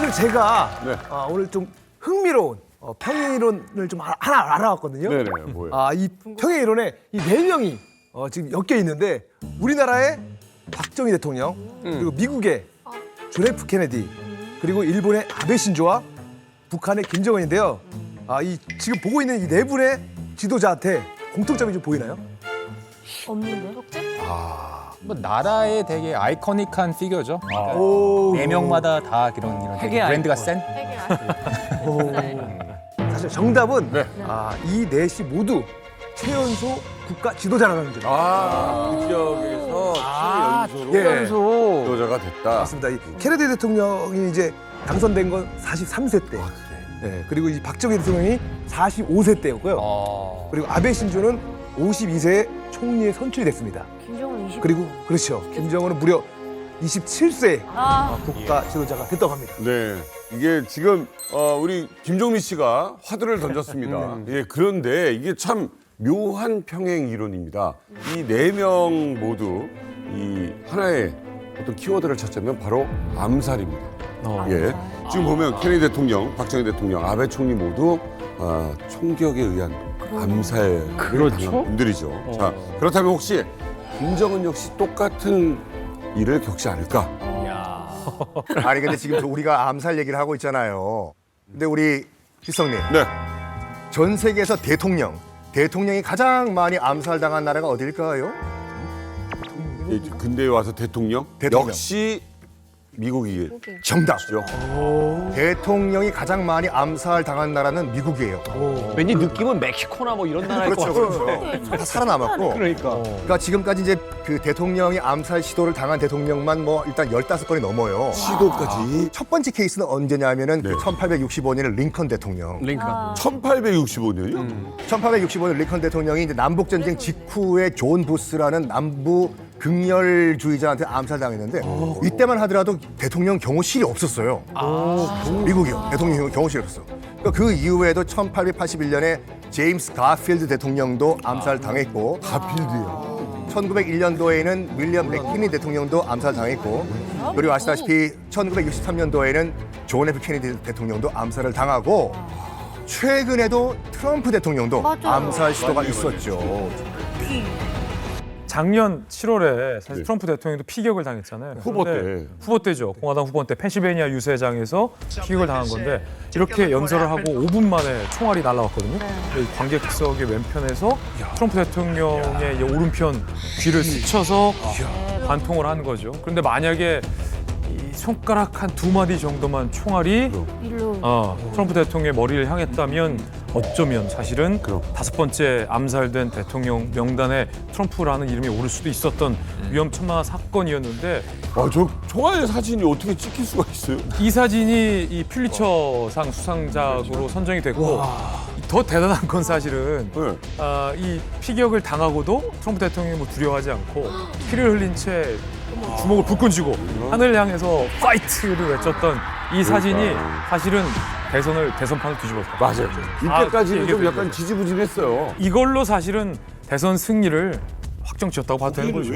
오늘 제가 네. 오늘 좀 흥미로운 평행이론을 좀 하나 알아왔거든요. 네네, 뭐예요? 이 평행이론에 이 네 명이 지금 엮여 있는데 우리나라의 박정희 대통령 그리고 미국의 존 F 케네디 그리고 일본의 아베 신조와 북한의 김정은인데요. 이 지금 보고 있는 이 네 분의 지도자한테 공통점이 좀 보이나요? 없는데 혹시? 뭐 나라의 되게 아이코닉한 피규어죠. 그러니까 오. 네 명마다 다 이런 되게 브랜드가 센. 사실 정답은 네. 이 넷이 모두 최연소 국가 지도자라는 점입니다. 그 지역에서 최연소로 예. 지도자가 됐다. 맞습니다. 이 케네디 대통령이 이제 당선된 건 43세 때. 네, 그리고 이 박정희 대통령이 45세 때였고요. 그리고 아베 신조는 52세에 총리에 선출이 됐습니다. 김정은 20. 그리고 그렇죠. 김정은은 무려 27세에 국가 지도자가 됐다고 합니다. 네, 이게 지금 우리 김종민 씨가 화두를 던졌습니다. 예, 그런데 이게 참 묘한 평행 이론입니다. 이 네 명 모두 이 하나의 어떤 키워드를 찾자면 바로 암살입니다. 예, 지금 보면 케네디 대통령, 박정희 대통령, 아베 총리 모두 총격에 의한 암살을 당한 분들이죠. 자, 그렇다면 혹시 김정은 역시 똑같은 일을 겪지 않을까? 아니 근데 지금 우리가 암살 얘기를 하고 있잖아요. 근데 우리 희성님, 네, 전 세계에서 대통령이 가장 많이 암살당한 나라가 어딜까요? 예, 근대에 와서 대통령? 역시 미국이죠. 정답. 대통령이 가장 많이 암살당한 나라는 미국이에요. 왠지 느낌은 멕시코나 뭐 이런 나라일 것 그렇죠, 같은데. 그렇죠. 다 살아남았고. 그러니까 지금까지 이제 그 대통령이 암살 시도를 당한 대통령만 뭐 일단 15건이 넘어요. 시도까지 첫 번째 케이스는 언제냐면은 네. 그 1865년에 링컨 대통령. 링컨. 1865년이요? 1865년 링컨 대통령이 이제 남북 전쟁 직후에 존 부스라는 남부 극렬주의자한테 암살당했는데 이때만 하더라도 대통령 경호실이 없었어요. 미국이요. 대통령 경호실이 없었어. 그러니까 그 이후에도 1881년에 제임스 가필드 대통령도 암살당했고 가필드요. 1901년도에는 윌리엄 맥키니 대통령도 암살당했고 그리고 아시다시피 1963년도에는 존 F 케네디 대통령도 암살을 당하고 최근에도 트럼프 대통령도 맞아요. 암살 시도가 있었죠. 작년 7월에 사실 네. 트럼프 대통령도 피격을 당했잖아요. 후보 그런데 때. 후보 때죠. 공화당 후보 때 펜실베니아 유세장에서 피격을 당한 건데 이렇게 연설을 하고 5분 만에 총알이 날라왔거든요. 이 관객석의 왼편에서 트럼프 대통령의 이 오른편 귀를 스쳐서 관통을 한 거죠. 그런데 만약에 이 손가락 한 2마디 정도만 총알이 일로. 트럼프 대통령의 머리를 향했다면 어쩌면 사실은 그럼. 5번째 암살된 대통령 명단에 트럼프라는 이름이 오를 수도 있었던 위험천만한 사건이었는데 저 총알 사진이 어떻게 찍힐 수가 있어요? 이 사진이 이 퓰리처상 수상작으로 선정이 됐고 더 대단한 건 사실은 네. 이 피격을 당하고도 트럼프 대통령이 뭐 두려워하지 않고 피를 흘린 채 주먹을 불끈 쥐고 하늘을 향해서 파이트를 외쳤던 이 사진이 사실은 대선판을 뒤집었어요. 맞아요. 이때까지는 좀 얘기해도 약간 지지부진했어요. 이걸로 사실은 대선 승리를 확정지었다고 봐도 되는 거죠.